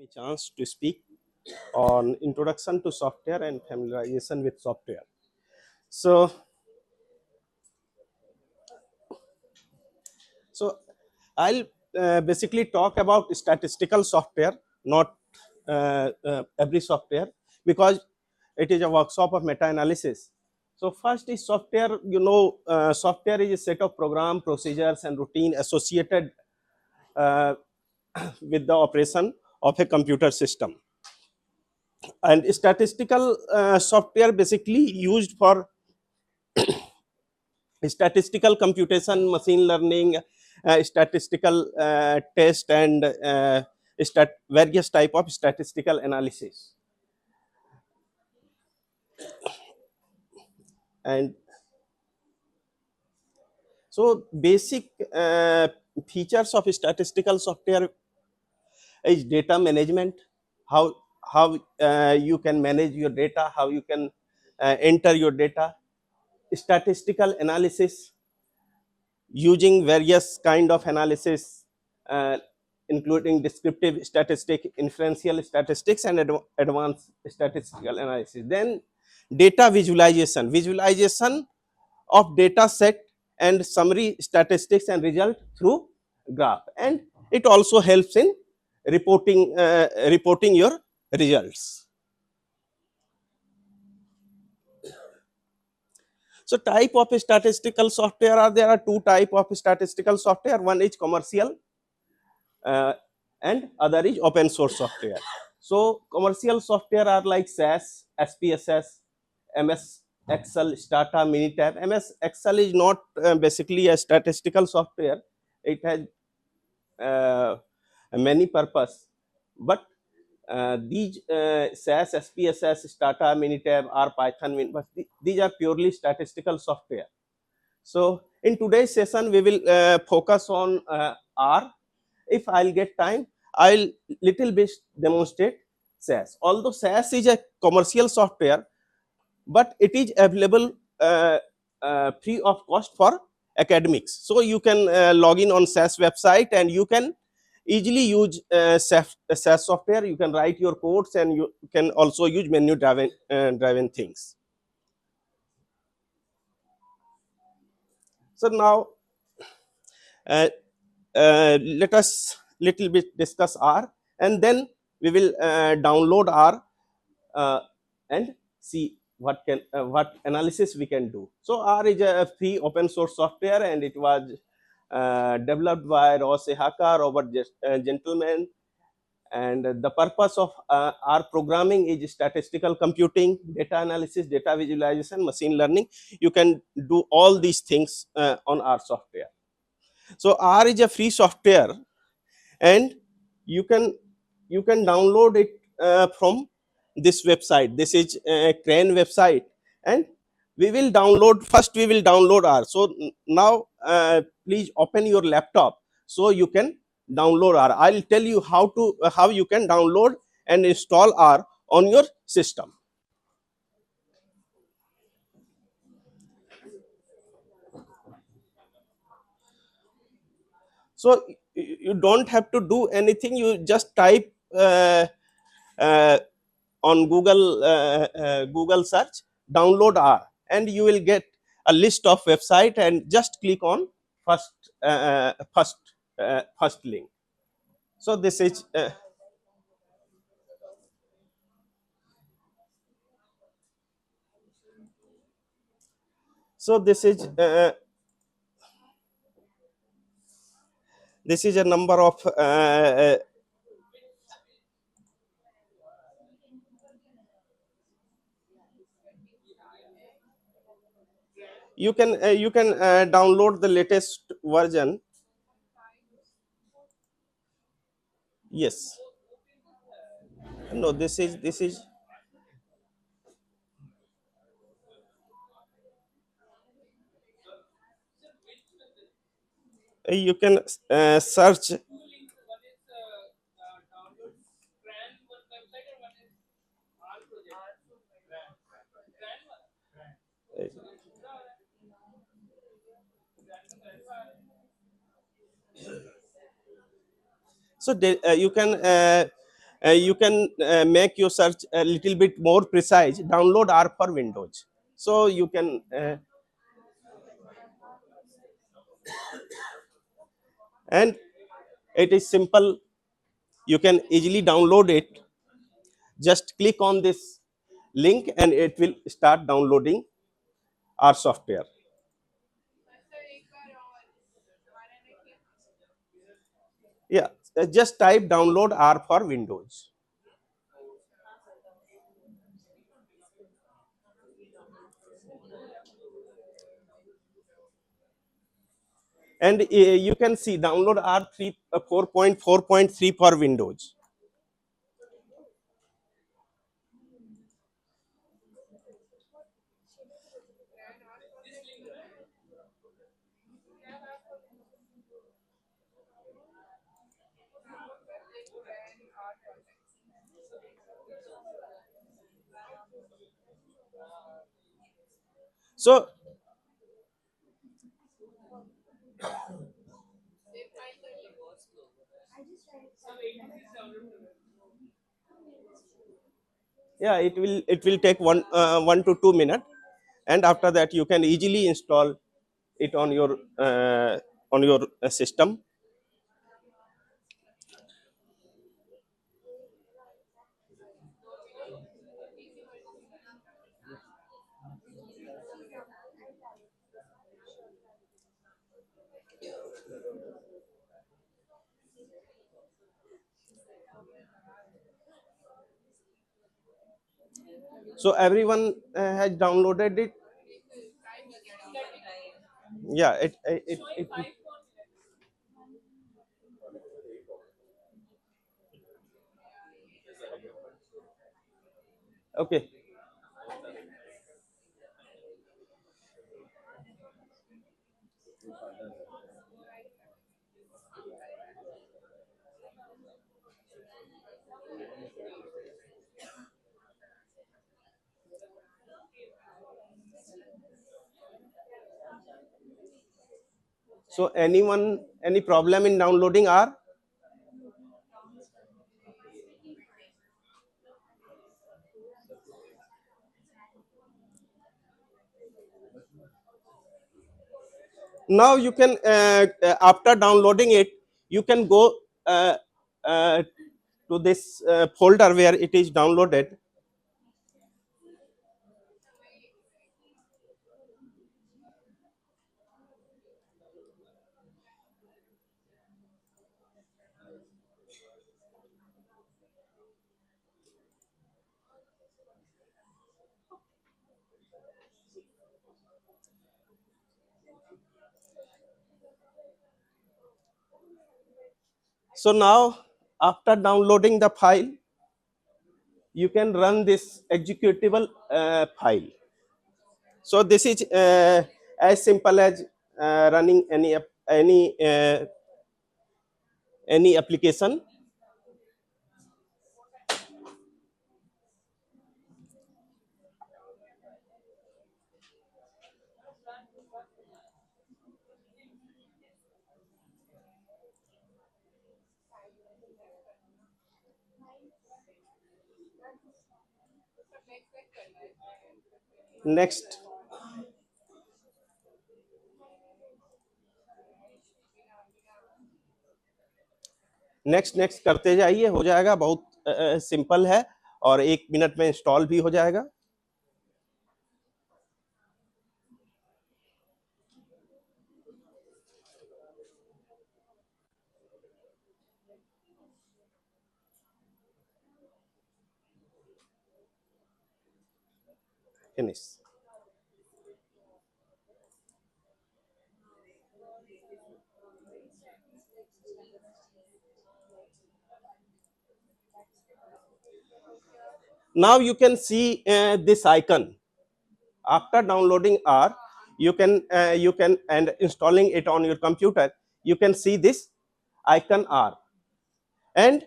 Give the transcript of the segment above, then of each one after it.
me chance to speak on introduction to software and familiarization with software. So, so I'll basically talk about statistical software, not every software, because it is a workshop of meta-analysis. So first is software. Software is a set of program, procedures, and routine associated uh, with the operation of a computer system. And statistical software basically used for statistical computation, machine learning, statistical test, and various type of statistical analysis. And so basic features of statistical software is data management, how you can manage your data, how you can enter your data, statistical analysis using various kind of analysis, uh, including descriptive statistic, inferential statistics, and advanced statistical analysis. Then data visualization, visualization of data set and summary statistics and result through graph, and it also helps in reporting your results. So type of statistical software there are two type of statistical software. One is commercial uh, and other is open source software. So commercial software are like SAS, SPSS, MS Excel, Stata, Minitab. MS Excel is not basically a statistical software. It has many purpose, but these SAS, SPSS, Stata, Minitab, or Python, but these are purely statistical software. So in today's session, we will focus on R. If I'll get time, I'll little bit demonstrate SAS. Although SAS is a commercial software, but it is available free of cost for academics. So you can log in on SAS website and you can easily use SAS software. You can write your codes and you can also use menu driven things. So now let us little bit discuss R, and then we will download R and see what analysis we can do. So R is a free open source software, and it was developed by Ross Ehaka, Robert Gentleman, and the purpose of R programming is statistical computing, data analysis, data visualization, machine learning. You can do all these things on R software. So R is a free software, and you can download it from this website. This is a CRAN website, and we will download R. So now please open your laptop so you can download R. I'll tell you how you can download and install R on your system. So you don't have to do anything. You just type uh, on Google search download R, and you will get a list of website, and just click on first link. So this is so this is a number of you can download the latest version. Yes. No, this is you can search. So you can you can make your search a little bit more precise. Download R for Windows. So you can and it is simple. You can easily download it. Just click on this link and it will start downloading our software. Yeah, just type download R for Windows. And you can see download R3 4.4.3 for Windows. So yeah, it will take 1 to 2 minutes, and after that you can easily install it on your system. So everyone has downloaded it. Yeah, it okay. So anyone, any problem in downloading R? Now you can after downloading it, you can go uh, to this folder where it is downloaded. So now after downloading the file, you can run this executable file. So this is as simple as running any application. Next, next करते जाइए, हो जाएगा, बहुत simple है और 1 minute में install भी हो जाएगा. Finish. Now you can see this icon. After downloading R, you can and installing it on your computer, you can see this icon R, and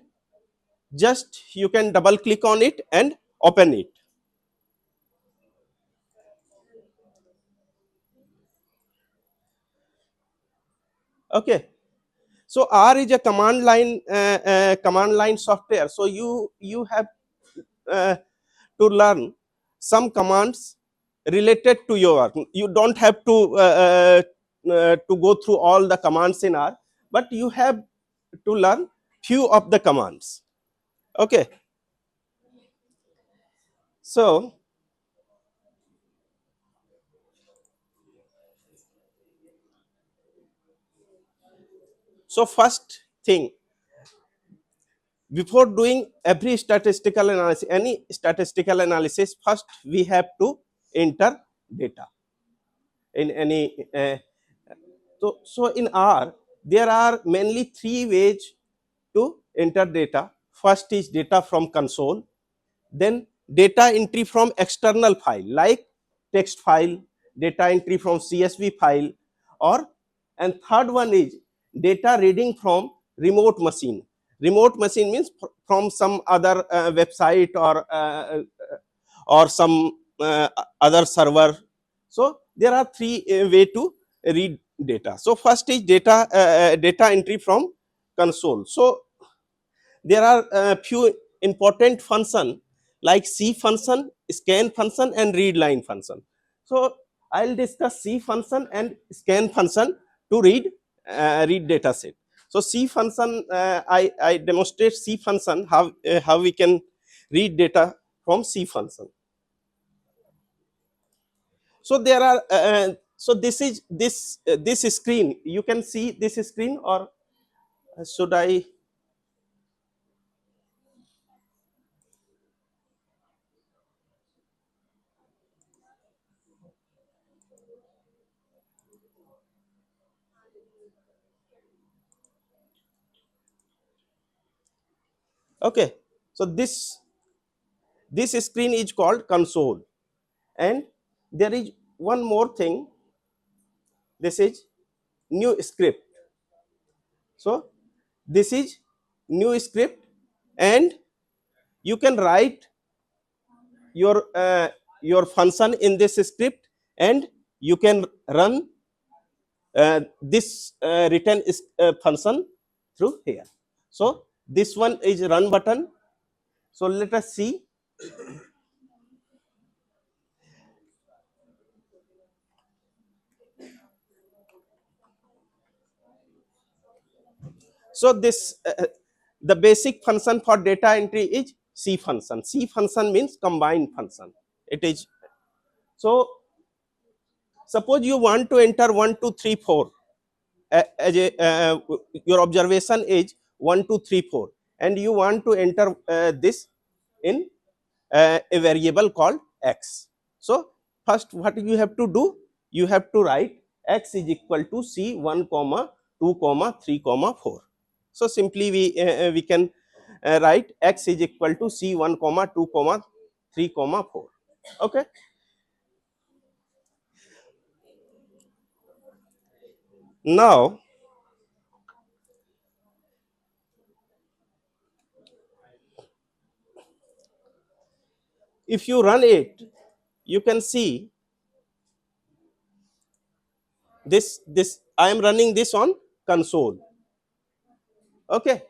just you can double click on it and open it. Okay, So R is a command line software. So you have uh, to learn some commands related to your work. You don't have to go through all the commands in R, but you have to learn few of the commands. Okay. So first thing, before doing every statistical analysis, any statistical analysis, first we have to enter data in any. So in R, there are mainly three ways to enter data. First is data from console, then data entry from external file like text file, data entry from CSV file, or and third one is data reading from remote machine. Remote machine means from some other website or some other server. So there are three way to read data. So first is data entry from console. So there are a few important function like see function, scan function, and read line function. So I'll discuss see function and scan function to read data set. So see function, I demonstrate see function, how we can read data from see function. So there are so this is this screen, you can see this screen, or should I? Okay, so this screen is called console, and there is one more thing, this is new script. So this is new script, and you can write your function in this script, and you can run this written function through here. So this one is run button. So let us see. So this the basic function for data entry is C function. C function means combined function. It is, so suppose you want to enter 1, 2, 3, 4 as a your observation is 1, 2, 3, 4, and you want to enter this in a variable called x. So first what you have to do, you have to write x is equal to c 1 comma 2 comma 3 comma 4. So simply we can write x is equal to c 1 comma 2 comma 3 comma 4. Okay. Now if you run it, you can see this I am running this on console. Okay.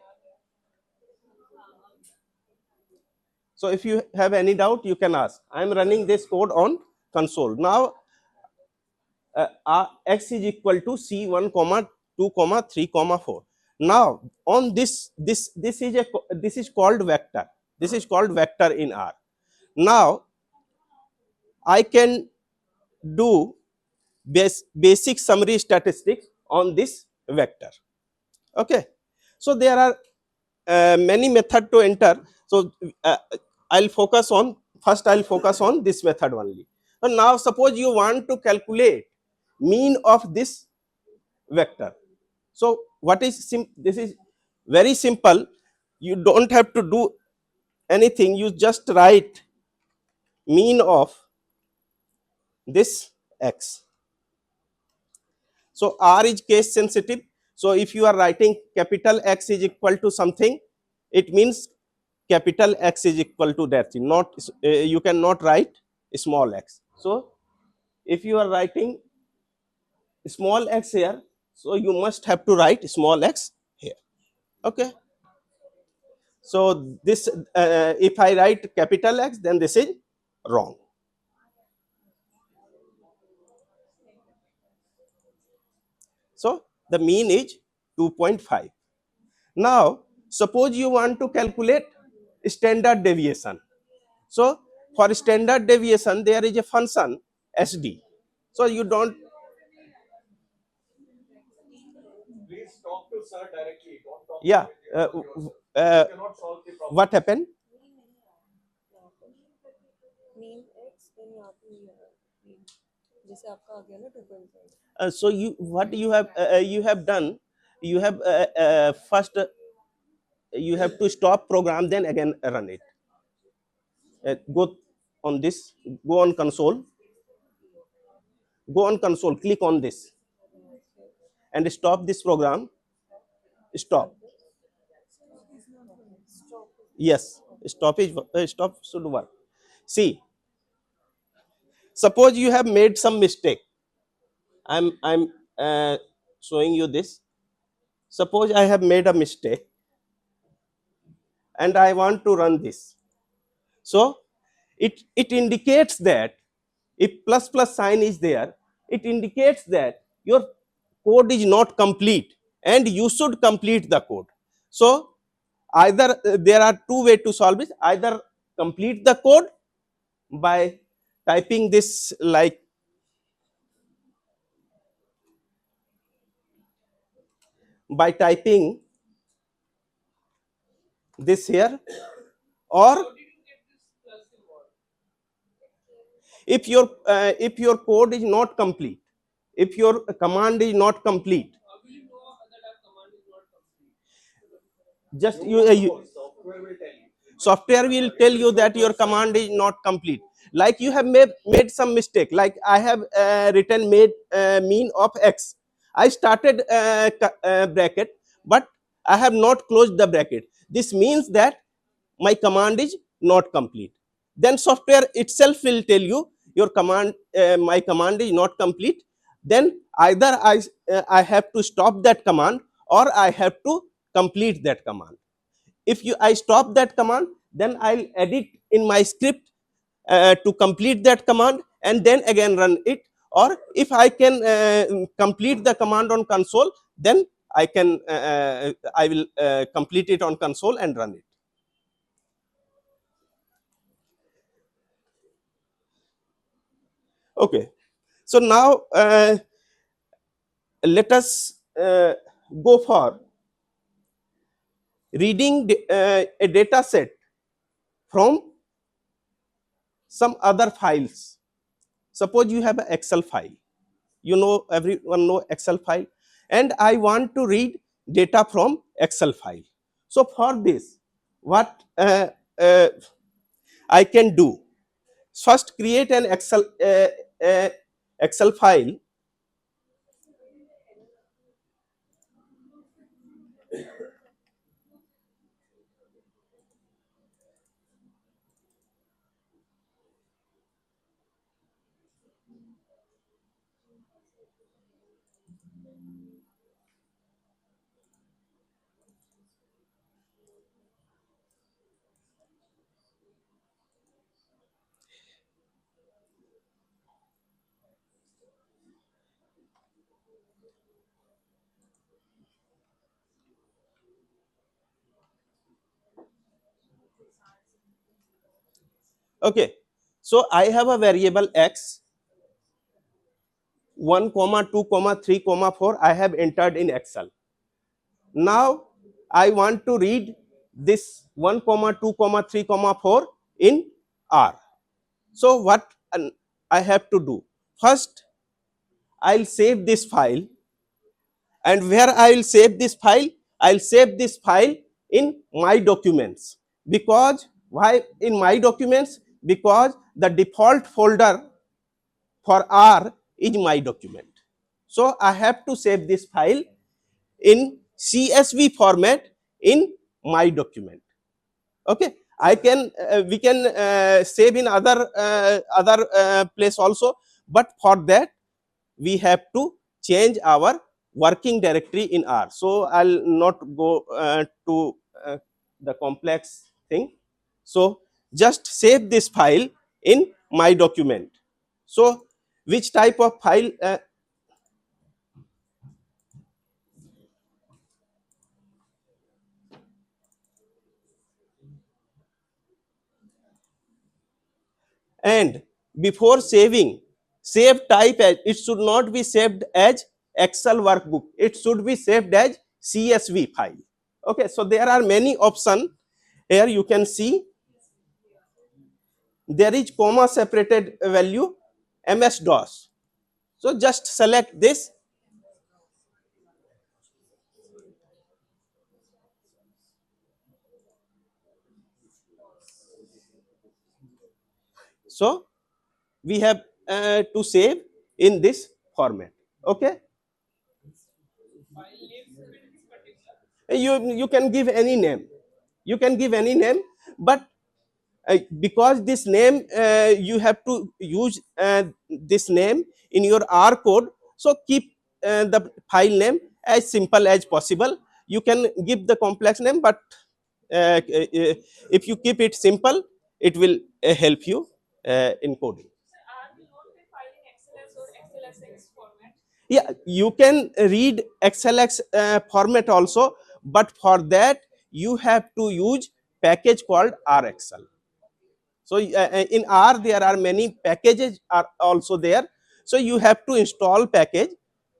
So if you have any doubt, you can ask. I am running this code on console. Now x is equal to c 1 comma 2 comma 3 comma 4. Now on this is called vector. This is called vector in R. Now I can do basic summary statistics on this vector. Okay. So there are many method to enter. So I'll focus on first. I'll focus on this method only. So now suppose you want to calculate mean of this vector. So what is this is very simple. You don't have to do anything. You just write mean of this x. So R is case sensitive. So if you are writing capital X is equal to something, it means capital X is equal to that thing. Not you cannot write small x. So if you are writing small x here, so you must have to write small x Okay. So this, if I write capital X, then this is wrong. So the mean is 2.5. Now, suppose you want to calculate standard deviation. So for standard deviation, there is a function SD. So you don't. Please talk to sir directly. Don't talk. Yeah. What happened? So you, what you have done, you have first you have to stop program, then again run it. Go on this, go on console, click on this and stop this program. Stop. Yes, stop should work. See, suppose you have made some mistake. I'm showing you this. Suppose I have made a mistake and I want to run this. So it indicates that if plus plus sign is there, it indicates that your code is not complete and you should complete the code. So either there are two ways to solve it. Either complete the code by typing this, like by typing this here, or if your code is not complete, if your command is not complete, just software will tell you that your command is not complete. Like you have made some mistake, like I have written made mean of x. I started bracket, but I have not closed the bracket. This means that my command is not complete. Then software itself will tell you your command, my command is not complete. Then either I have to stop that command or I have to complete that command. If I stop that command, then I'll edit in my script to complete that command and then again run it. Or if I can complete the command on console, then I will complete it on console and run it. Okay. So now let us go for reading a data set from some other files. Suppose you have an Excel file. You know, everyone know Excel file, and I want to read data from Excel file. So for this, what I can do? First, create an Excel file. Okay, so I have a variable x, 1 comma 2 comma 3 comma 4 I have entered in Excel. Now I want to read this 1 comma 2 comma 3 comma 4 in R. So what I have to do? First, I'll save this file, and where I will save this file? I'll save this file in my documents. Because why in my documents? Because the default folder for R is my document. So I have to save this file in CSV format in my document. Okay, I can we can save in other place also, but for that we have to change our working directory in R. So I'll not go to the complex thing. So just save this file in my document. So which type of file? And before saving, save type as, it should not be saved as Excel workbook, it should be saved as CSV file. Okay, so there are many options here. You can see there is comma separated value MS DOS. So just select this. So we have to save in this format. Okay, you can give any name, you can give any name, but because this name you have to use this name in your R code, so keep the file name as simple as possible. You can give the complex name, but if you keep it simple, it will help you in coding. Yeah, you can read XLX format also, but for that you have to use package called RXL. So in R there are many packages are also there. So you have to install package,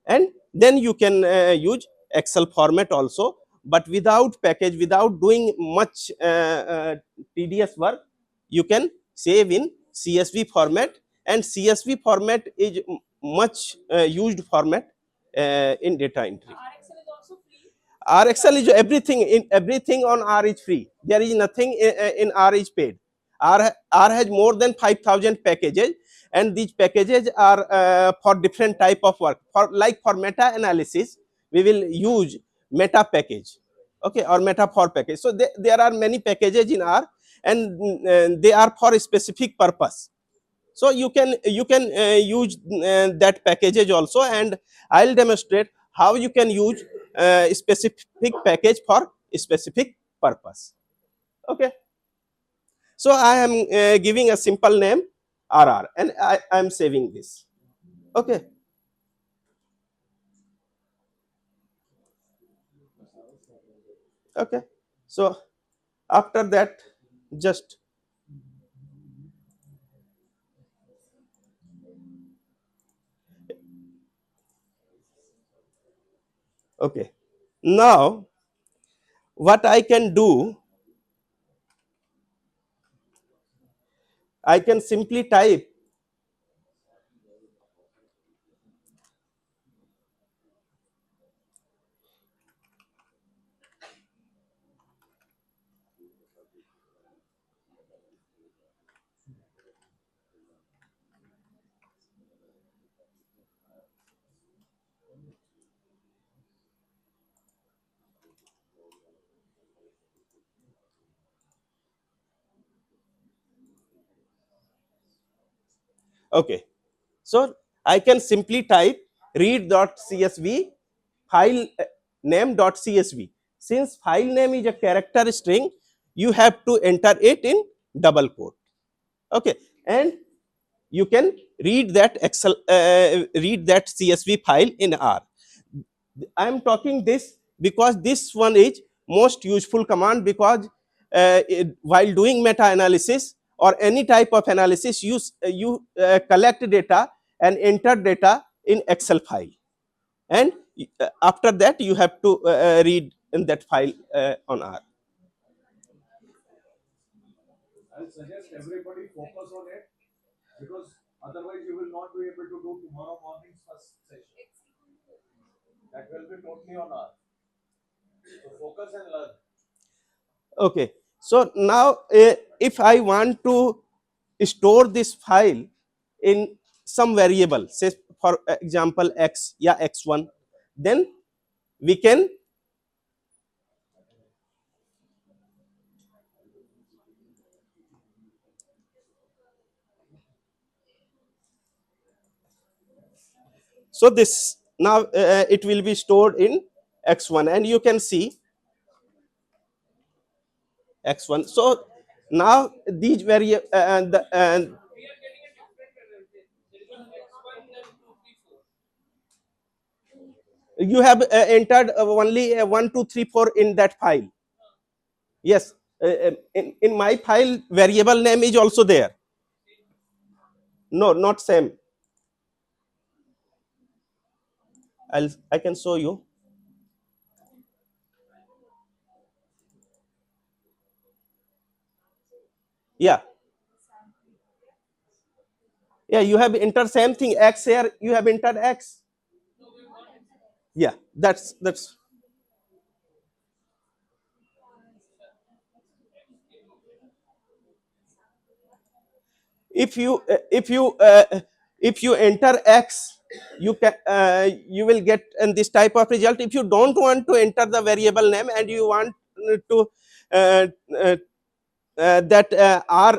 and then you can use Excel format also. But without package, without doing much tedious work, you can save in CSV format, and CSV format is much used format in data entry. RXL is everything, in everything on R is free. There is nothing in R is paid. R has more than 5,000 packages, and these packages are for different type of work. For like for meta analysis, we will use meta package, okay, or meta for package. So there are many packages in R, and they are for a specific purpose. So you can use that packages also, and I'll demonstrate how you can use a specific package for a specific purpose. Okay, so I am giving a simple name RR, and I am saving this. Okay, okay, so after that, just okay. Now what I can do, I can simply type. Okay, so I can simply type read.csv file name.csv. Since file name is a character string, you have to enter it in double quote. Okay, and you can read that read that CSV file in R. I am talking this because this one is most useful command, because while doing meta analysis or any type of analysis, you collect data and enter data in Excel file, and after that you have to read in that file on R. I'll suggest everybody focus on it, because otherwise you will not be able to do tomorrow morning's first session. That will be totally on R. So focus and learn. Okay, so now if I want to store this file in some variable, say for example x, yeah, x1, then we can, so this now it will be stored in x1, and you can see x1. So now these variable you have entered only 1 2 3 4 in that file. Yes, in my file variable name is also there. No, not same. I can show you. Yeah, yeah, you have entered same thing x here, you have entered x. Yeah, that's if you if you enter x, you can you will get this type of result. If you don't want to enter the variable name and you want to uh, uh, that r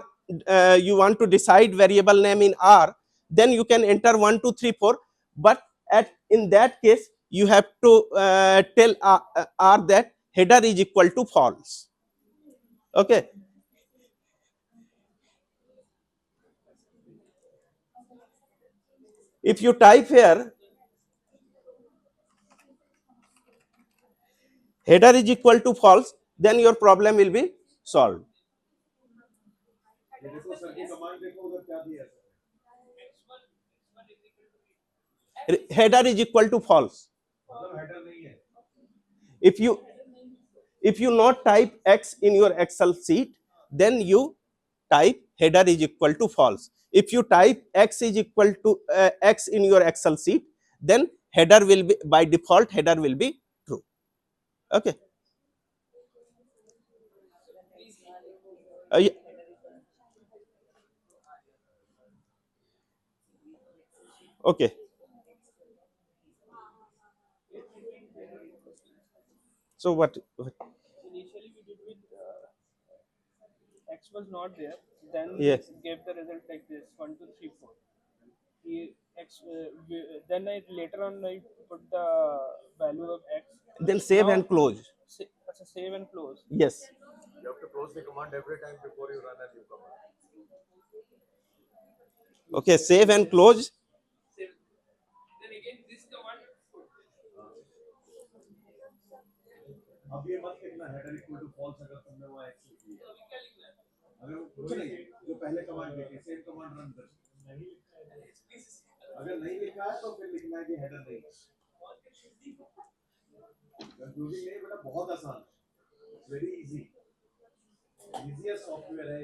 you want to decide variable name in r, then you can enter 1 2 3 4. But at in that case you have to tell r that header is equal to false. Okay, if you type here header is equal to false, then your problem will be solved. Header is equal to false. If you not type x in your excel sheet, then you type header is equal to false. If you type x is equal to x in your excel sheet, then header will be, by default header will be true. Okay, yeah. Okay, so what Initially we did with X was not there. Then yes, gave the result like this 1 2 3 4. X then I later on I put the value of X. then save Now and close. save and close. Yes, You have to close the command every time before you run a new command. okay, save and close. Save. Then again this command put. अब ये मत लिखना header equal to false अगर तुमने वहां x लिख लिया अगर कुछ नहीं जो पहले कमांड लिखी सेम कमांड रन कर नहीं अगर नहीं लिखा है तो फिर लिखना है कि हेडर नहीं कंफ्यूजिंग नहीं बेटा बहुत आसान है वेरी इजी इजीएस्ट सॉफ्टवेयर है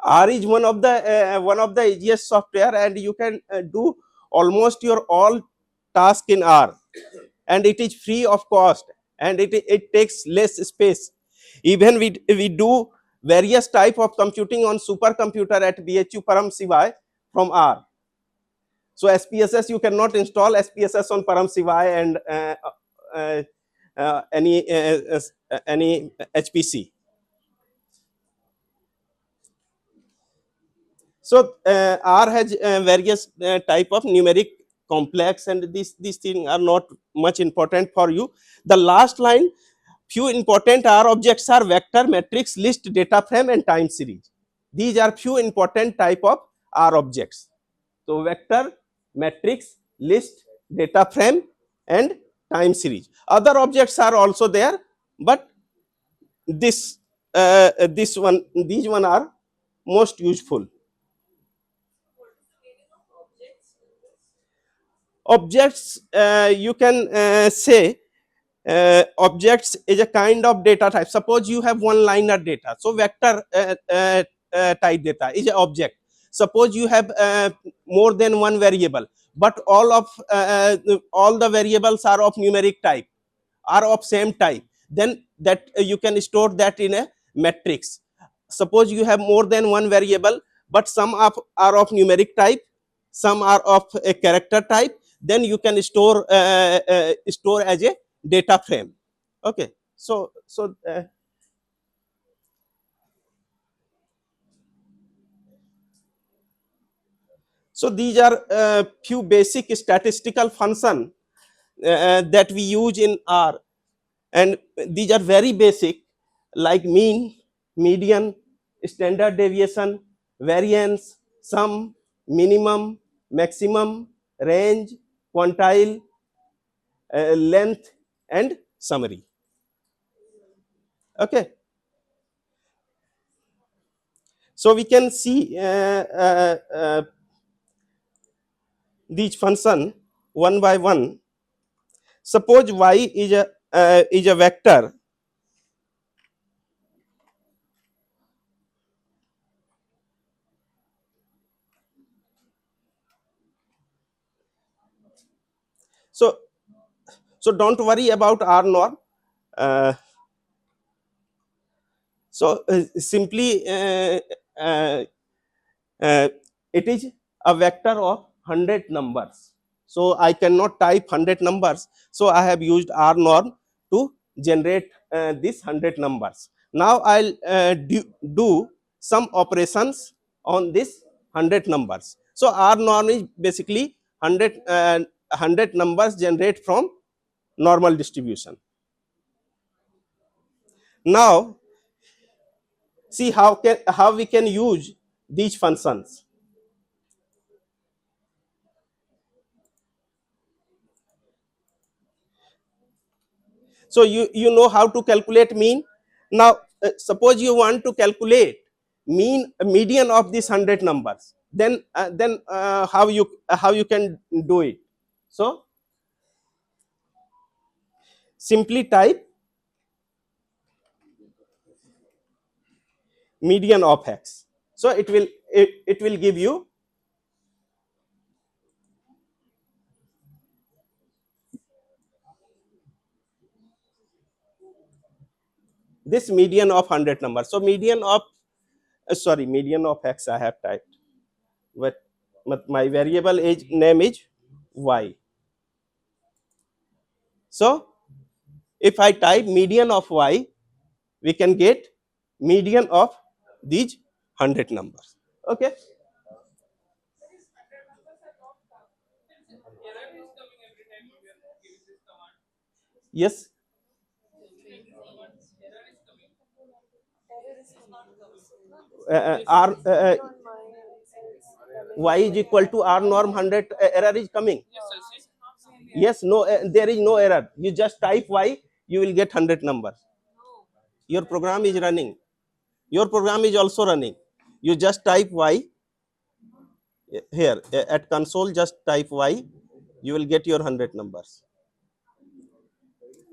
R is one of the easiest software, and you can do almost your all task in R, and it is free of cost, and it takes less space. Even we do various type of computing on supercomputer at BHU Param Sivai from R. So SPSS you cannot install SPSS on Param Sivai and uh, any HPC. So R has various type of numeric complex, and these things are not much important for you. The last line, few important R objects are vector, matrix, list, data frame, and time series. These are few important type of R objects. So vector, matrix, list, data frame, and time series. Other objects are also there, but this these one are most useful. Objects, you can say objects is a kind of data type. Suppose you have one liner data, so vector type data is an object. Suppose you have more than one variable, but all the variables are of numeric type, are of same type, then that you can store that in a matrix. Suppose you have more than one variable, but some are of numeric type, some are of a character type, then you can store as a data frame. Okay, so these are few basic statistical function that we use in R, and these are very basic, like mean, median, standard deviation, variance, sum, minimum, maximum, range, quantile, length, and summary. Okay, so we can see these function one by one. Suppose y is a vector. So don't worry about R norm. Uh, Simply uh, it is a vector of 100 numbers. So I cannot type 100 numbers. So I have used R norm to generate this 100 numbers. Now I'll do some operations on this 100 numbers. So R norm is basically 100 numbers generate from normal distribution. Now see how we can use these functions. So you know how to calculate mean. Now suppose you want to calculate median of these 100 numbers, then how you can do it. So simply type median of x. So it will give you this median of 100 numbers. So median of median of x I have typed, but my variable age name is y. So if I type median of y, we can get median of these 100 numbers. Okay. Yes. R y is equal to R norm 100, error is coming. Yes, no, there is no error. You just type y, you will get 100 numbers. Your program is running. Your program is also running. You just type y here at console, just type y, you will get your 100 numbers.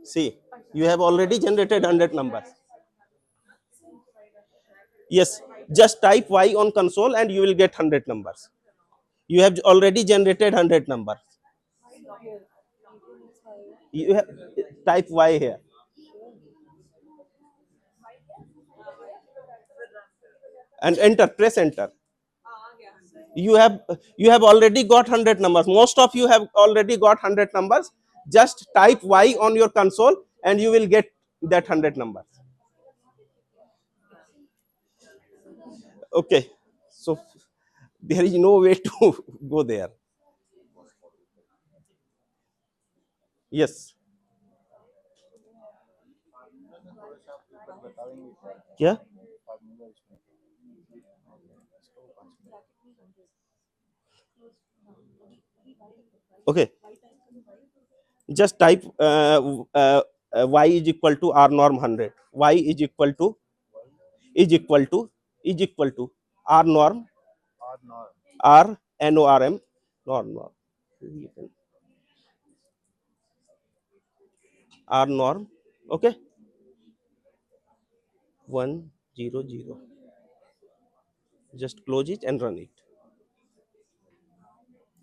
See, you have already generated 100 numbers. Yes, just type y on console and you will get 100 numbers. You have already generated 100 numbers. You have type y here and enter, press enter. You have already got 100 numbers. Most of you have already got 100 numbers. Just type y on your console and you will get that 100 numbers. Okay, so there is no way to go there. Yes. Yeah. Okay, just type y is equal to R norm 100. Y is equal to R norm, R norm, norm, R norm. Okay, 100. Just close it and run it.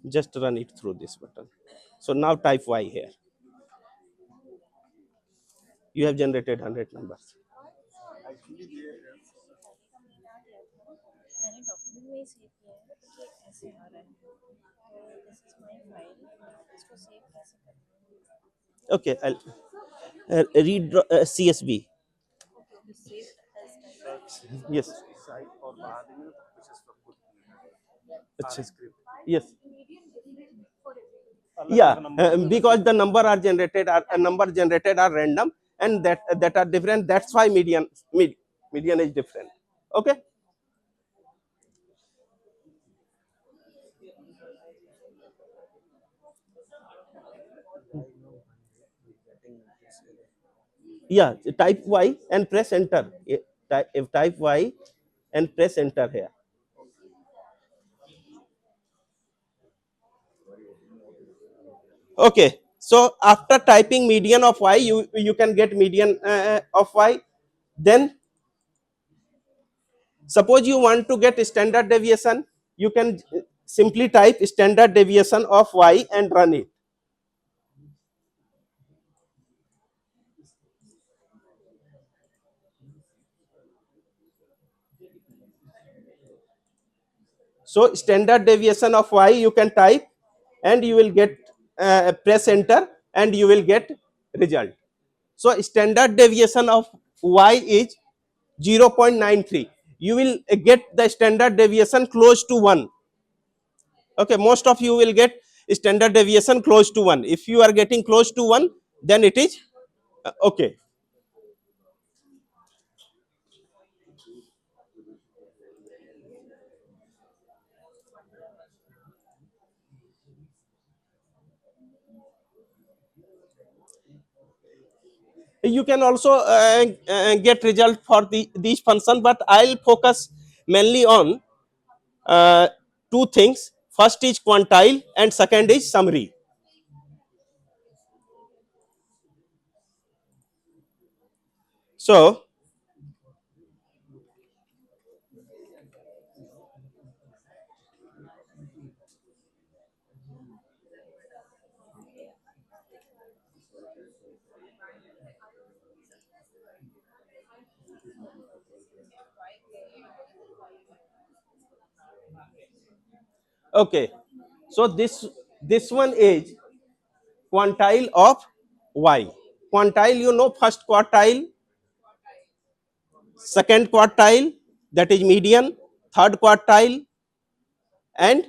Just run it through this button. So now type y here. You have generated 100 numbers. मैंने document में ही save किया है कि ऐसे आ रहा है तो this is my file इसको सेव कैसे करें Okay, I'll read CSV. Okay save as type Yes. अच्छा. Yes. Yeah, because the number generated are random, and that are different. That's why median is different. Okay. Yeah, type Y and press enter. If type Y and press enter here. Okay, so after typing median of Y, you can get median of Y. Then suppose you want to get standard deviation, you can simply type standard deviation of Y and run it. So standard deviation of Y you can type, and you will get press enter, and you will get result. So standard deviation of Y is 0.93. You will get the standard deviation close to 1. Okay, most of you will get standard deviation close to 1. If you are getting close to 1, then it is okay. You can also get result for these function, but I'll focus mainly on uh, two things. First is quantile and second is summary. So okay, so this one is quantile of Y. Quantile, you know, first quartile, second quartile, that is median, third quartile, and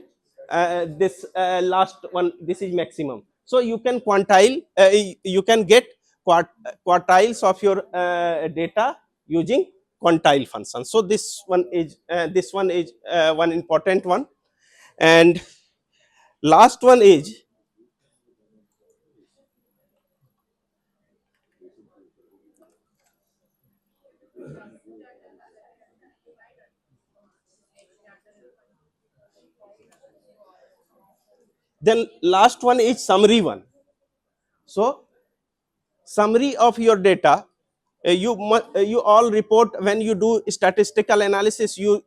this last one, this is maximum. So you can quantile, you can get quartiles of your data using quantile function. So this one is one important one, and last one is then last one is summary one. So summary of your data, you all report when you do statistical analysis, you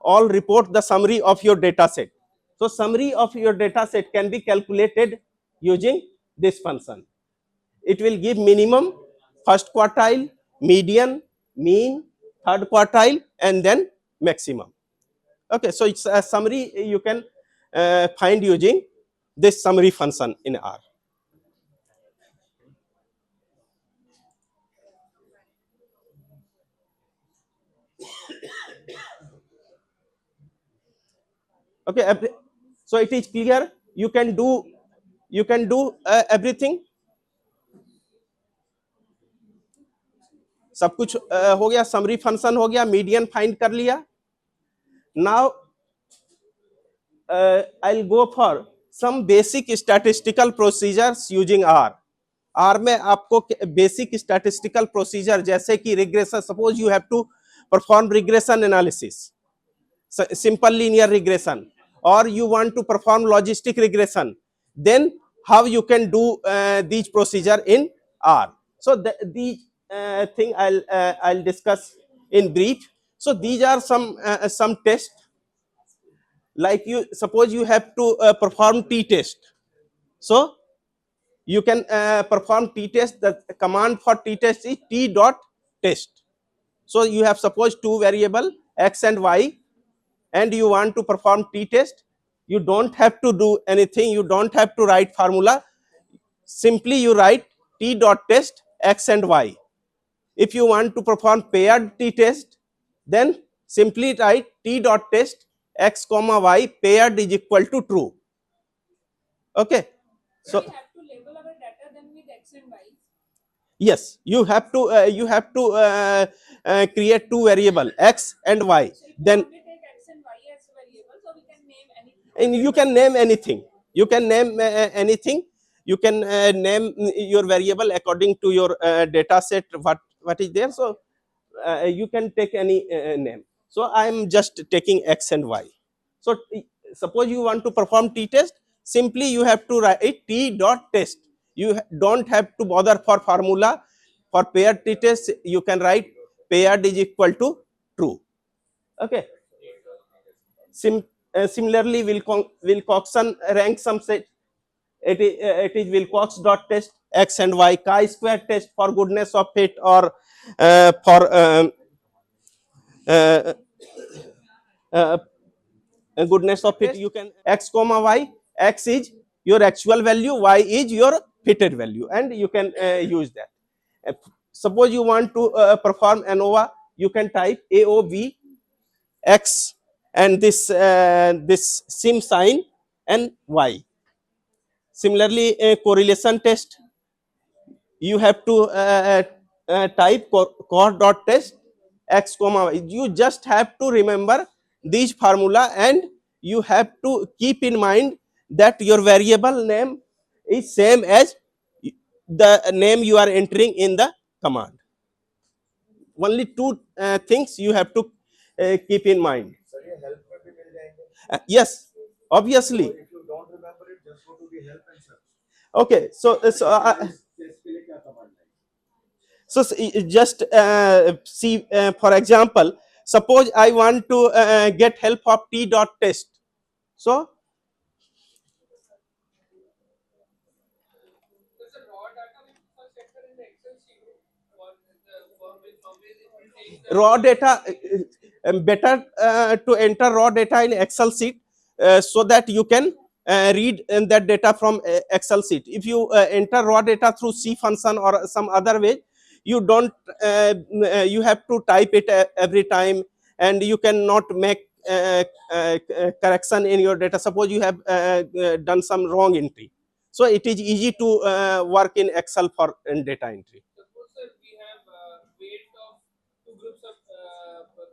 all report the summary of your data set. So summary of your data set can be calculated using this function. It will give minimum, first quartile, median, mean, third quartile, and then maximum. Okay, so it's a summary you can find using this summary function in R. Okay, so it is clear. You can do everything. सब कुछ हो गया, summary function हो गया, median find कर लिया. Now I'll go for some basic statistical procedures using R. R में आपको बेसिक स्टैटिस्टिकल प्रोसीजर जैसे कि regression, suppose you have to perform regression analysis, simple linear regression, or you want to perform logistic regression, then how you can do these procedure in R. So these thing I'll discuss in brief. So these are some tests, like you suppose you have to perform t-test. So you can perform t-test. The command for t-test is t dot test. So you have suppose two variable x and y, and you want to perform t-test. You don't have to do anything, you don't have to write formula, simply you write t dot test x and y. If you want to perform paired t-test, then simply write t dot test x comma y paired is equal to true. Okay, So we have to label our data then with x and y. yes, you have to create two variable x and y. So if we Then only take x and y as variables, so we can name anything. and you can name anything. You can name anything. You can name your variable according to your data set. What is there? So you can take any name. So I am just taking x and y. So suppose you want to perform t-test, simply you have to write t dot test. You don't have to bother for formula. For paired t-test, you can write paired is equal to true. Okay. Similarly, Wilcoxon rank sum set. It is Wilcox dot test x and y chi-square test for goodness of fit, or for uh, uh, goodness of fit. You can x comma y. X is your actual value, y is your fitted value, and you can use that. Suppose you want to perform ANOVA, you can type AOV x and this sim sign and y. Similarly, a correlation test, you have to type core dot test x comma y. You just have to remember these formula, and you have to keep in mind that your variable name is same as the name you are entering in the command. Only two things you have to keep in mind. Sir ये help में भी मिल जाएंगे. Yes, obviously. So if you don't remember it, just go to the help and search. Okay, so test के लिए क्या command है? so just see, for example, suppose I want to get help of t dot test. So Does the raw data we first enter in the Excel sheet, or the from which it will take the raw data, better to enter raw data in Excel sheet, so that you can read that data from Excel sheet. If you enter raw data through C function or some other way, you don't you have to type it every time, and you cannot make correction in your data. Suppose you have done some wrong entry, so it is easy to work in Excel for data entry. Suppose sir, we have weight of two groups of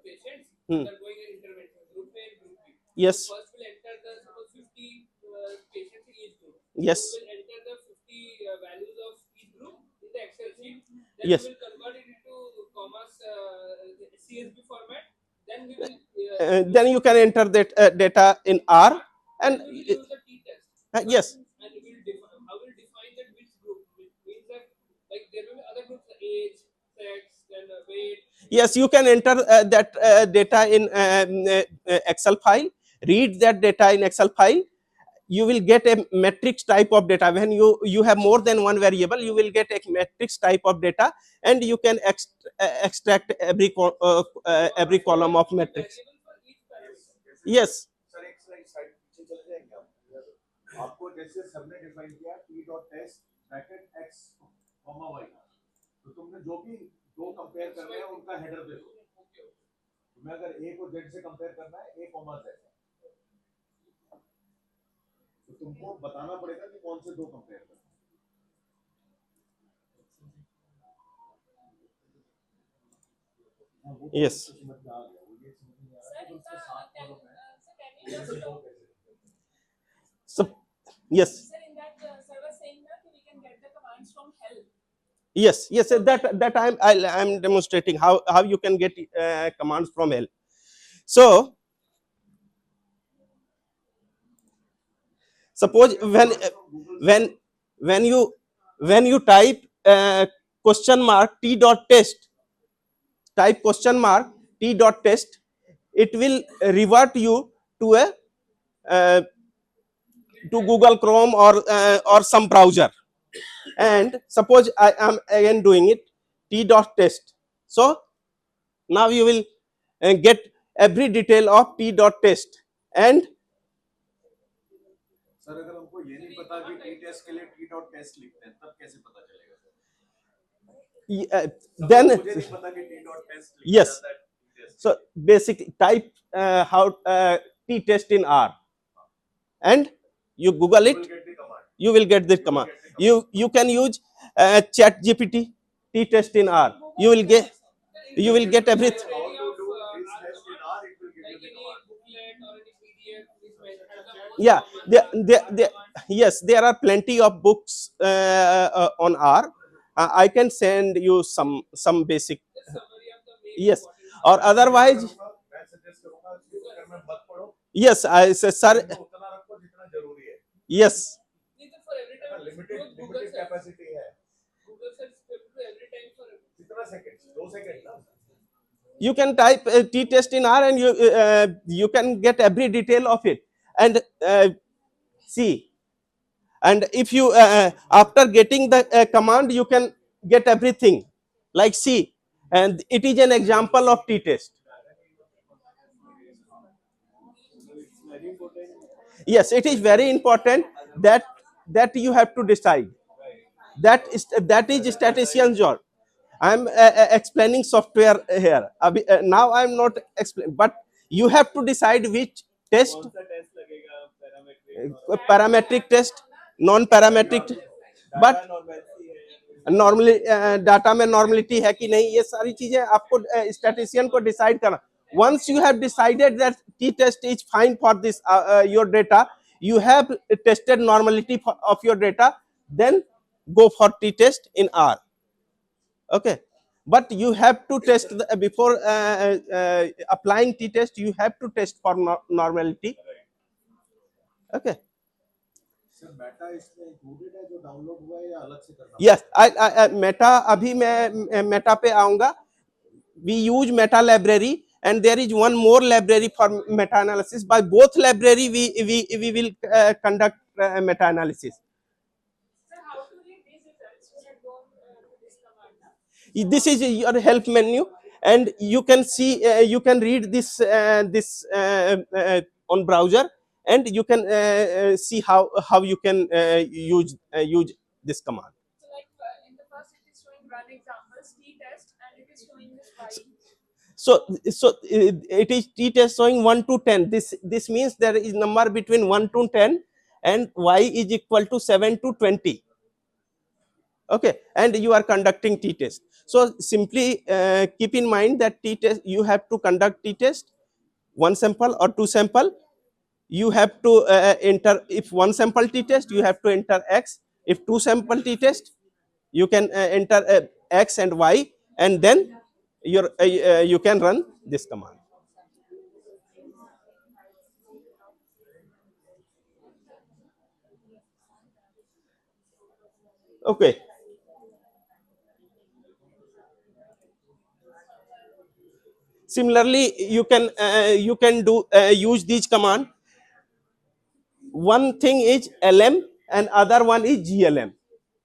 patients Hmm. that are going in intervention, group A and group B. Yes. First we'll enter the suppose 50 patients in each group. Yes. So we'll enter the 50 values of each group in the Excel sheet. Then Yes. we will convert it into commas CSV format. Then we will Then you can enter that data in R, and we will use the t-test. yes. And we will define how will define that which group, which means that like there will be other groups, age, sex, then weight. Yes, you can enter that data in Excel file, read that data in Excel file. You will get a matrix type of data. When you have more than one variable, you will get a matrix type of data, and you can extract every column of matrix. Variable for each parameter. Yes. Sir एक side पीछे चले जाएंगे आप. आपको जैसे सबने define किया t dot test bracket x comma y, तो तुमने जो भी दो कंपेयर करना है उनका हेडर दे दो. तुम्हें अगर a को z से कंपेयर करना है a comma z, तो तुमको बताना पड़ेगा कि कौन से दो कंपेयर करना है. Yes. Sir, can you just So yes. sir, in that sir was saying that we can get the commands from help. Yes, yes, that I'm demonstrating how you can get commands from help. So suppose when you type question mark t dot test, type question mark t dot test, it will revert you to a to Google Chrome or some browser. And suppose I am again doing it t dot test. So now you will get every detail of t dot test. And sir अगर हमको ये नहीं पता कि t test के लिए t dot test लिखते हैं तब कैसे पता चलेगा? then मुझे नहीं पता कि t dot test लिखा yes, जाता है t test. so basically type how t test in R, and you Google You it. will get the command. You will get the command. You can use chat GPT t-test in R. You will get everything. How to do this test in R, it will give you the command. Yeah, yes, there are plenty of books on R. I can send you some basic. Yes, or otherwise, मैं suggest करूंगा कि अगर मैं मत पढ़ो, yes, I say sir, उतना रखो जितना जरूरी है. yes, लिमिटेड कैपेसिटी है. कितना सेकंड? 2 सेकंड ना. you can type t-test in R and you can get every detail of it. And see, and if you after getting the command, you can get everything. Like see, and it is an example of t-test. Yes, it is very important that you have to decide. That is statistician's job. I am explaining software here. Now I am not explaining, but you have to decide which test. Parametric test, non-parametric, but normally data में normality है कि नहीं, ये सारी चीजें आपको statistician को decide करना. Once you have decided that t-test is fine for this your data, you have tested normality of your data, then go for t-test in R. Okay, but you have to test before applying t-test. You have to test for normality. Okay. Sir Meta इसमें included है जो download हुआ है या अलग से करना? Yes, I Meta अभी मैं मेटा पे आऊंगा. We use meta library and there is one more library for meta analysis. By both library we will conduct meta analysis. This is your help menu, and you can see you can read this on browser, and you can see how you can use this command. So it is t-test showing 1 to 10. This means there is number between 1 to 10 and y is equal to 7 to 20. Okay, and you are conducting t-test. So simply keep in mind that t-test, you have to conduct t-test, one sample or two sample. You have to enter, if one sample t-test, you have to enter x. If two sample t-test, you can enter x and y, and then you can run this command. Okay. Similarly, you can do use these command. One thing is LM and other one is GLM.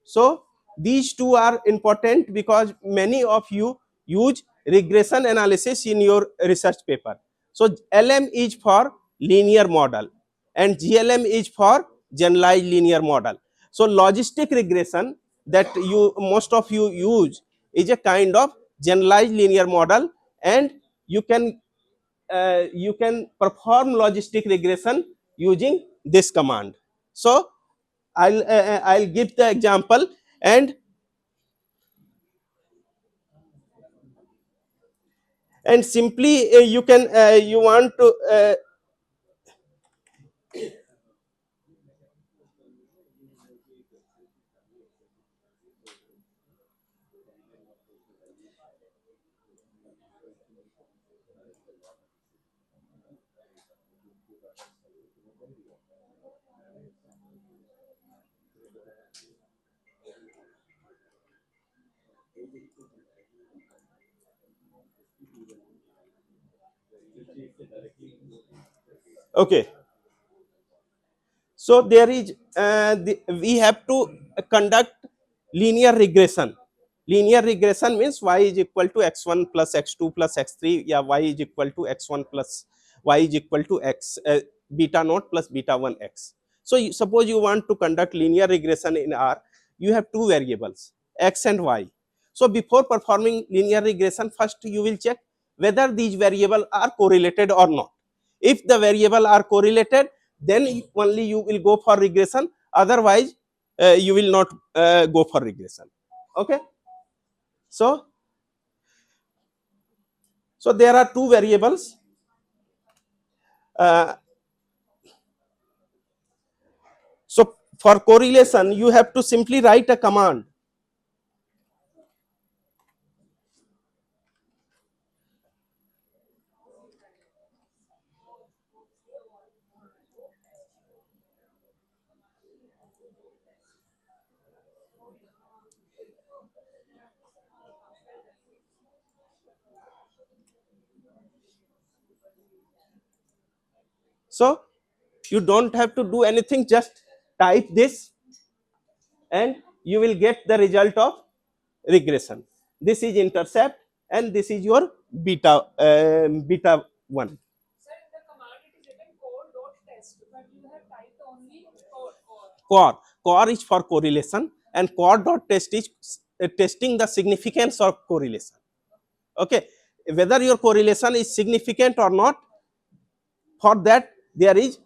So these two are important because many of you use regression analysis in your research paper. So LM is for linear model and GLM is for generalized linear model. So logistic regression that most of you use is a kind of generalized linear model, and you can perform logistic regression using this command. So I'll give the example, and simply you can you want to okay. So there is we have to conduct linear regression. Linear regression means y is equal to x1 plus x2 plus x3, yeah, y is equal to x1 plus y is equal to x beta naught plus beta 1 x. So suppose you want to conduct linear regression in R, you have two variables, x and y. So before performing linear regression, first you will check whether these variables are correlated or not. If the variable are correlated, then only you will go for regression. Otherwise, you will not go for regression. Okay. So there are two variables. Uh, so for correlation, you have to simply write a command. So you don't have to do anything, just type this and you will get the result of regression. This is intercept and this is your beta beta 1. Core is for correlation and core dot test is testing the significance of correlation. Okay, whether your correlation is significant or not, for that there is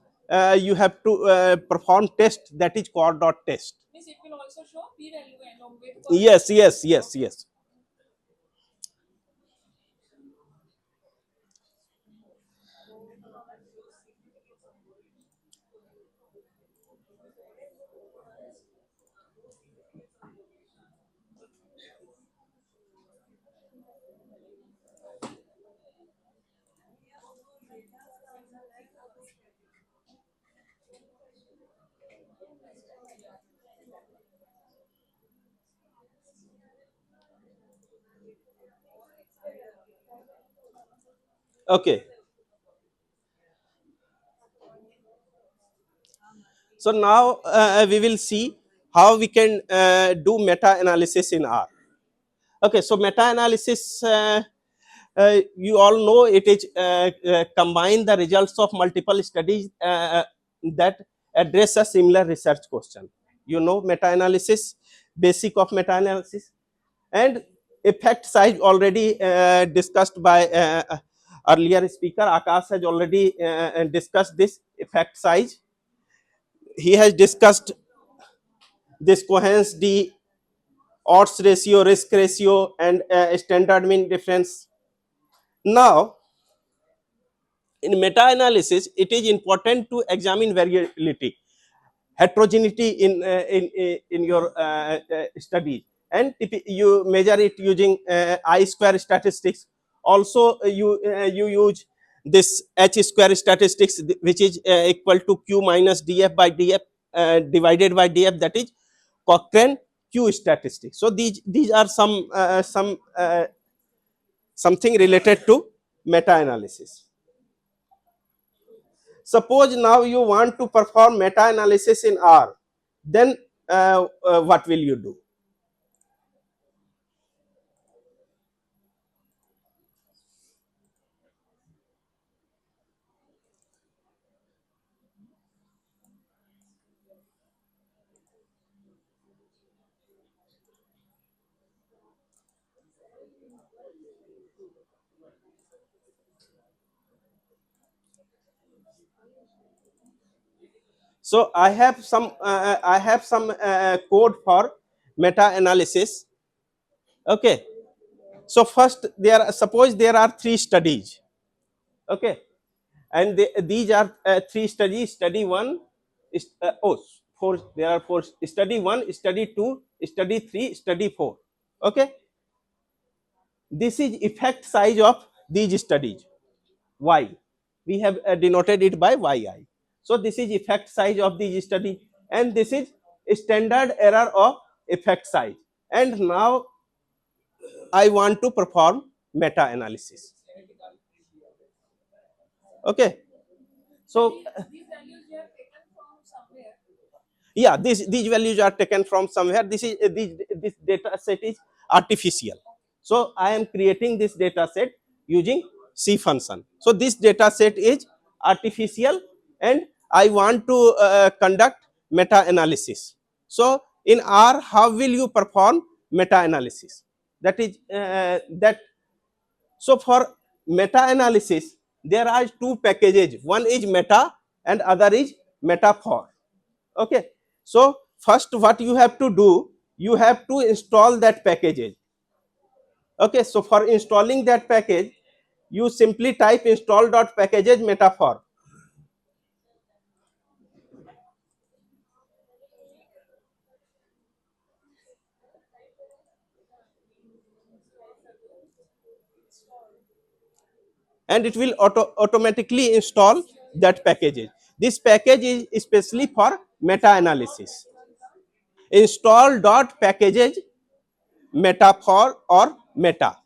you have to perform test, that is core dot test. It will also show p value along with Yes. Okay. So now we will see how we can do meta analysis in R. Okay, so meta analysis, you all know it is combine the results of multiple studies that address a similar research question. You know meta analysis, basic of meta analysis, and effect size already discussed by earlier speaker. Akash has already discussed this effect size. He has discussed this coherence D, odds ratio, risk ratio, and standard mean difference. Now, in meta-analysis, it is important to examine variability, heterogeneity in your study, and you measure it using I-square statistics. Also, you use this H-square statistics, which is equal to Q minus DF by DF divided by DF, that is Cochrane Q statistics. So these are something related to meta-analysis. Suppose now you want to perform meta-analysis in R, then what will you do? So I have some code for meta-analysis. Okay. So first, suppose there are 3 studies. Okay, and these are 3 studies. Study 1 is four. There are 4. Study 1, study 2, study 3, study 4. Okay, this is effect size of these studies. Y, we have denoted it by yi. So this is effect size of the study, and this is standard error of effect size. And now I want to perform meta analysis. Okay, so yeah, these values are taken from somewhere. This data set is artificial, so I am creating this data set using C function. So this data set is artificial and I want to conduct meta analysis. So in R, how will you perform meta analysis? That is that. So for meta analysis, there are 2 packages. One is meta and other is metaphor. Okay, so first what you have to do, you have to install that package. Okay, so for installing that package, you simply type install.packages metaphor. And it will automatically install that package. This package is especially for meta-analysis. Install.packages metaphor or meta.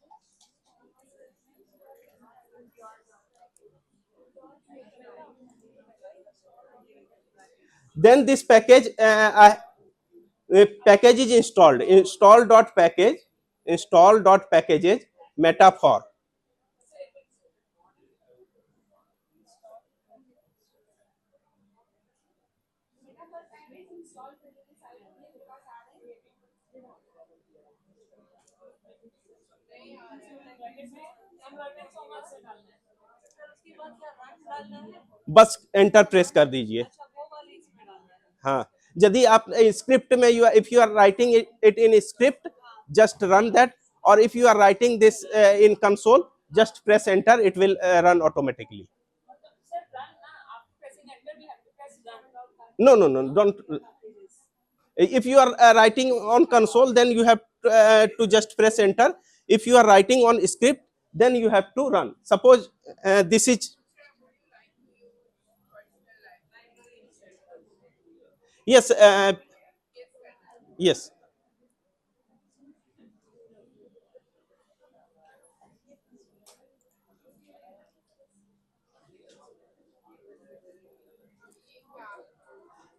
Then this package is installed. Install.packages metaphor. बस enter press कर दीजिए. हाँ, यदि आप script में if you are writing it in script, just run that, or if you are writing this in console, just press enter, it will run automatically. No, don't. If you are writing on console, then you have to just press enter. If you are writing on script, then you have to run. Suppose this is, yes, yes.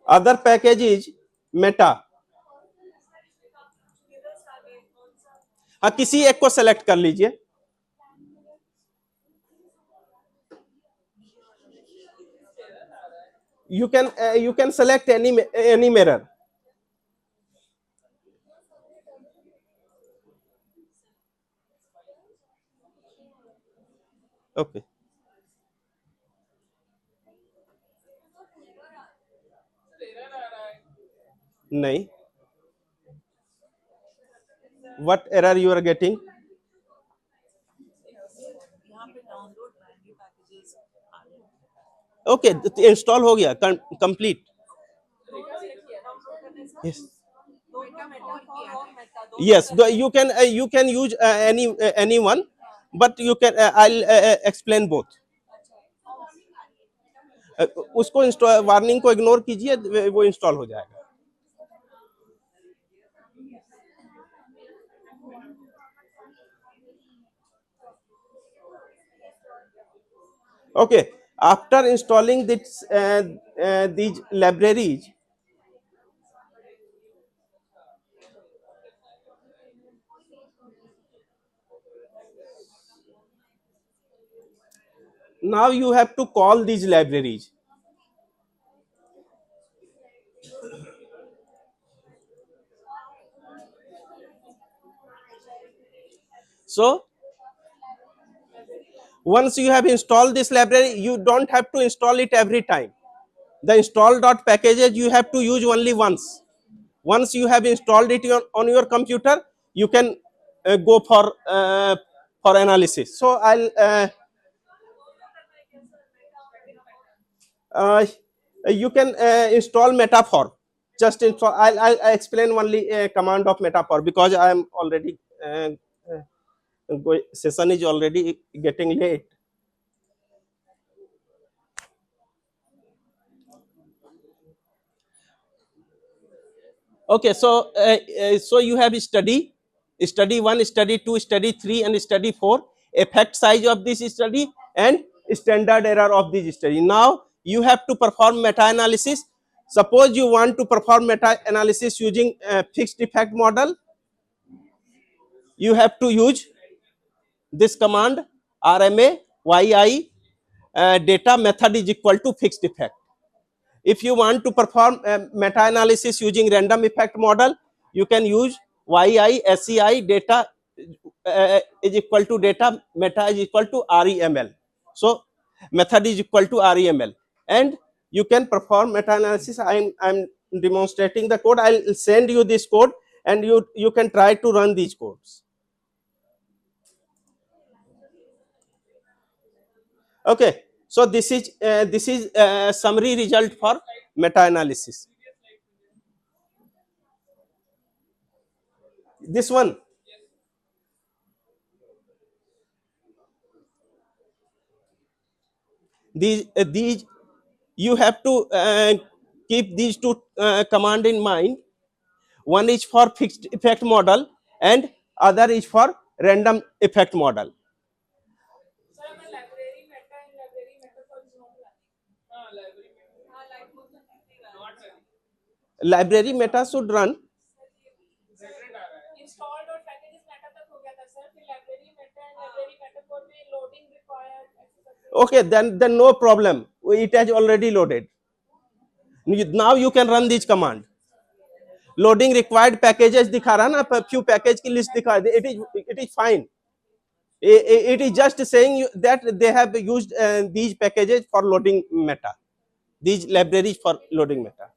Other package is meta. हाँ, किसी एक को select कर लीजिए. You can select any mirror. Okay. नहीं. What error you are getting? Okay, install हो गया, complete. Yes. Yes, you can use anyone, but you can I'll explain both. उसको इंस्टॉल, वार्निंग को इग्नोर कीजिए, वो इंस्टॉल हो जाएगा. Okay, after installing these libraries, now you have to call these libraries. So once you have installed this library, you don't have to install it every time. The install.packages you have to use only once. Once you have installed it on your computer, you can go for analysis. So you can install metaphor. Just install. I'll explain only a command of metaphor, because I am already session is already getting late. Okay, so you have study 1, study 2, study 3, and study 4. Effect size of this study and standard error of this study. Now you have to perform meta-analysis. Suppose you want to perform meta-analysis using fixed effect model, you have to use this command RMA yi data method is equal to fixed effect. If you want to perform meta-analysis using random effect model, you can use yi sei data is equal to data meta is equal to reml. So method is equal to reml, and you can perform meta-analysis. I'm demonstrating the code. I'll send you this code, and you can try to run these codes. Okay, so this is summary result for meta analysis. This one, these you have to keep these two command in mind. One is for fixed effect model and other is for random effect model. Library meta should run. Okay, then no problem. It has already loaded. Now you can run this command. Loading required packages दिखा रहा ना, few package की list दिखा दे. It is fine. It is just saying that they have used these packages for loading meta, these libraries for loading meta.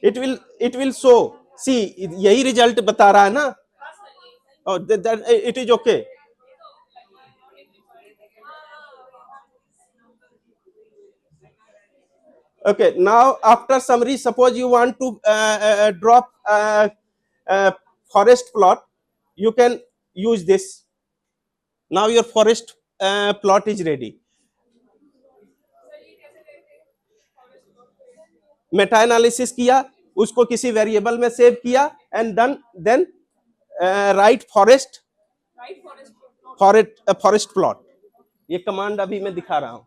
It will show. See, यही result बता रहा है ना. Oh, that it is okay. Okay, now after summary, suppose you want to drop forest plot, you can use this. Now your forest plot is ready. Meta analysis किया, उसको किसी variable में save किया, and then write forest plot. ये command अभी मैं दिखा रहा हूं.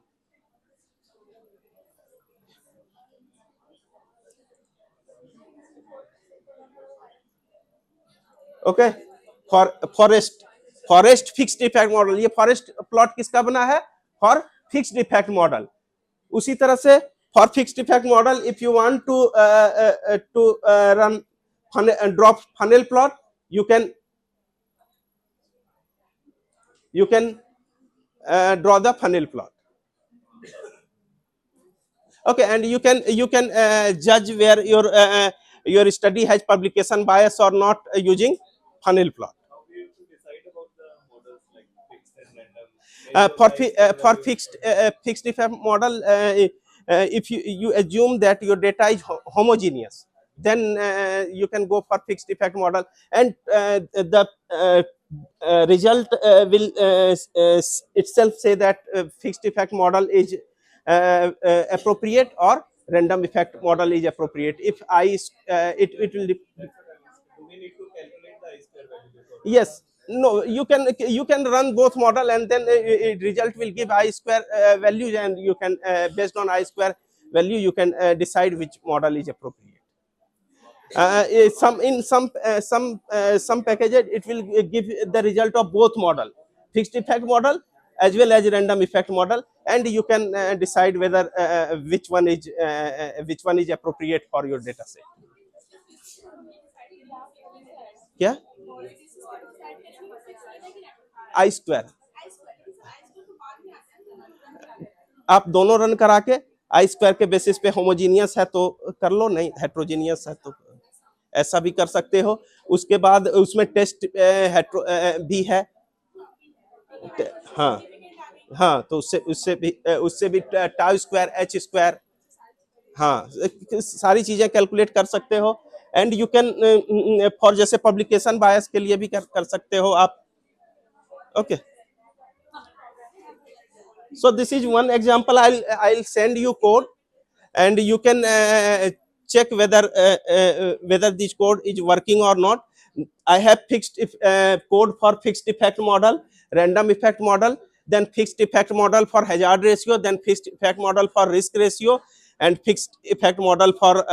Okay, forest fixed effect model. ये फॉरेस्ट प्लॉट किसका बना है? For fixed effect model. उसी तरह से for fixed effect model, if you want to run drop funnel plot, you can draw the funnel plot. Okay, and you can judge where your study has publication bias or not using funnel plot. How do you decide about the models like fixed and random? For fixed effect model, if you assume that your data is homogeneous, then you can go for fixed effect model, and the result will itself say that fixed effect model is appropriate or random effect model is appropriate. If it will Do we need to calculate the I-square value before? yes, no, you can run both model, and then result will give I-square values, and you can based on I-square value you can decide which model is appropriate. Some packages it will give the result of both model, fixed effect model as well as random effect model, and you can decide whether which one is appropriate for your data set. क्या? I-square. आप दोनों run करा के I-square के basis पे homogeneous है तो कर लो, नहीं हेट्रोजीनियस है तो ऐसा भी कर सकते हो. उसके बाद उसमें टेस्ट भी है. हाँ हाँ, तो उससे भी टाउ स्क्वायर, एच स्क्वायर, हाँ, सारी चीजें कैलकुलेट कर सकते हो. एंड यू कैन फॉर जैसे पब्लिकेशन बायस के लिए भी कर सकते हो आप. Okay, so this is one example. I'll send you code, and you can check whether this code is working or not. I have fixed code for fixed effect model, random effect model, then fixed effect model for hazard ratio, then fixed effect model for risk ratio, and fixed effect model for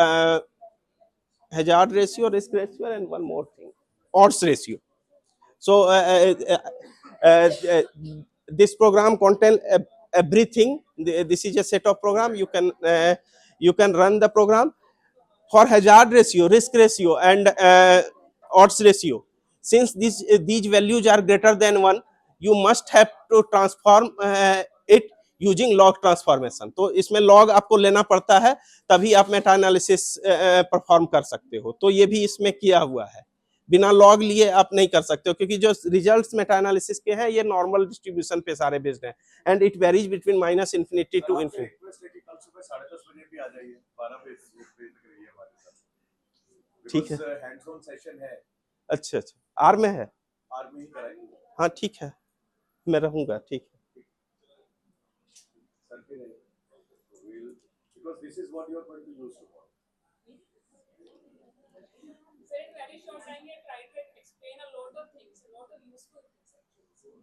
hazard ratio, risk ratio, and one more thing, odds ratio. So this program contain everything. This is a set of program. You can run the program for hazard ratio, risk ratio, and odds ratio. Since these values are greater than 1, you must have to transform it using log transformation. तो इसमें log आपको लेना पड़ता है, तभी आप Meta analysis perform कर सकते हो। तो ये भी इसमें किया हुआ है, बिना लॉग लिए आप नहीं कर सकते हो, क्योंकि जो रिजल्ट्स मेटा एनालिसिस के हैं ये नॉर्मल डिस्ट्रीब्यूशन पे सारे बेस्ड हैं, and it varies between -infinity to infinity. कल सुबह 10:30 भी आ जाइए, 12 बजे तक रहिए हमारे साथ। ठीक है, हैंड्स ऑन सेशन है। अच्छा अच्छा, आर में है, आर में ही कराएंगे। हाँ ठीक है, मैं रहूंगा, ठीक है। सर के नहीं, because this is what you are going to use tomorrow. Sir, in very short time, you try to explain a lot of things, a lot of useful things actually.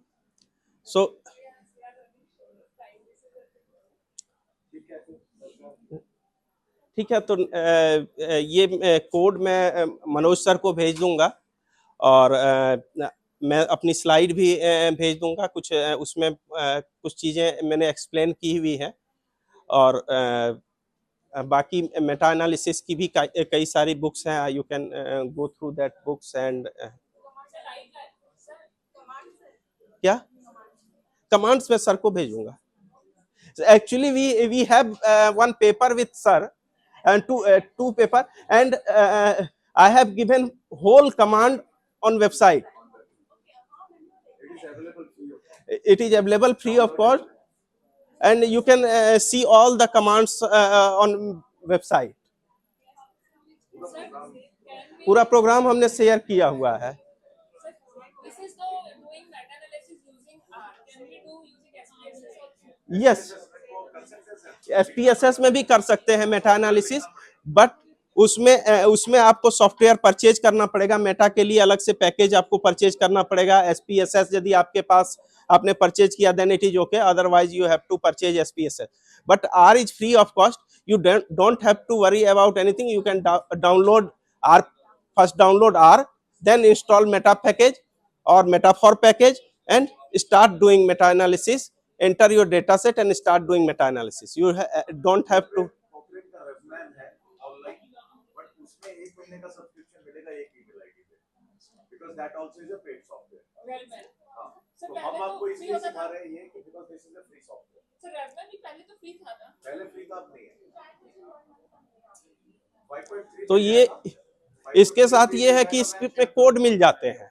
सो ठीक है, तो ये कोड मैं Manoj sir को भेज दूंगा, और मैं अपनी स्लाइड भी भेज दूंगा, कुछ उसमें कुछ चीज़ें मैंने एक्सप्लेन की हुई हैं, और बाकी मेटा एनालिसिस की भी कई सारी बुक्स हैं, you can go through that books and क्या कमांड्स में सर को भेजूंगा। Actually, we have one paper with sir, and two paper, and I have given whole command on website. It is available free of cost, and you can see all the commands on website. पूरा programme हमने share किया हुआ है। This is the doing meta-analysis using R. Can we do using SPSS also? Yes, SPSS में भी कर सकते हैं मेटा एनालिसिस, बट उसमें आपको सॉफ्टवेयर परचेज करना पड़ेगा, मेटा के लिए अलग से पैकेज आपको परचेज करना पड़ेगा। एसपीएसएस यदि आपके पास आपने परचेज किया then it is okay, otherwise you have to purchase SPSS, but R is free of cost, you don't have to worry about anything. You can download R, first download R, then install meta package or metaphor package, and start doing meta analysis. Enter your data set and start doing meta analysis. You don't have to. Operate का वेबमैन है online, but उसमें 1 महीने का subscription मिलेगा एक email ID पे, because that also is a paid software. Redman. हां, sir तो पहले हम आपको तो इसलिए सिखा रहे हैं ये कि because this is a free software. Sir Redman भी पहले तो फ्री था ना? पहले फ्री था, अब नहीं है। 5.3 तो ये इसके साथ ये है कि स्क्रिप्ट में कोड मिल जाते हैं।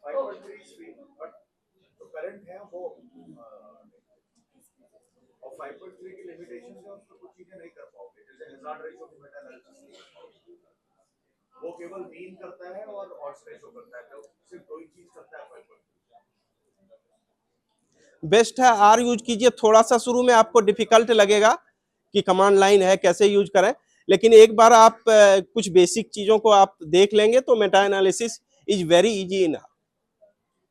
5.3 is free, बट जो करंट है वो और 5.3 की लिमिटेशन है, उसमें कुछ चीजें नहीं कर पाओगे, जैसे हैजार्ड रेशियो की मेटा एनालिसिस वो केवल मीन करता है और ऑड्स रेशियो करता है, तो सिर्फ दो ही चीज करता है 5.3। बेस्ट है आर यूज कीजिए, थोड़ा सा शुरू में आपको डिफिकल्ट लगेगा कि कमांड लाइन है कैसे यूज करें, लेकिन एक बार आप कुछ बेसिक चीजों को आप देख लेंगे तो Meta analysis is very easy in.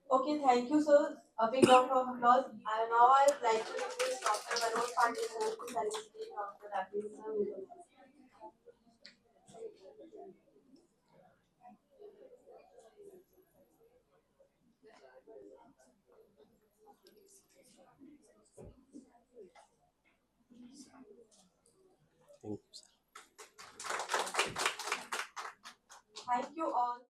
Okay, thank you, sir. A big round of applause. And now I would like to request Dr. Banaras Hindu University to felicitate Dr. Rakesh Ranjan. Thank you, sir.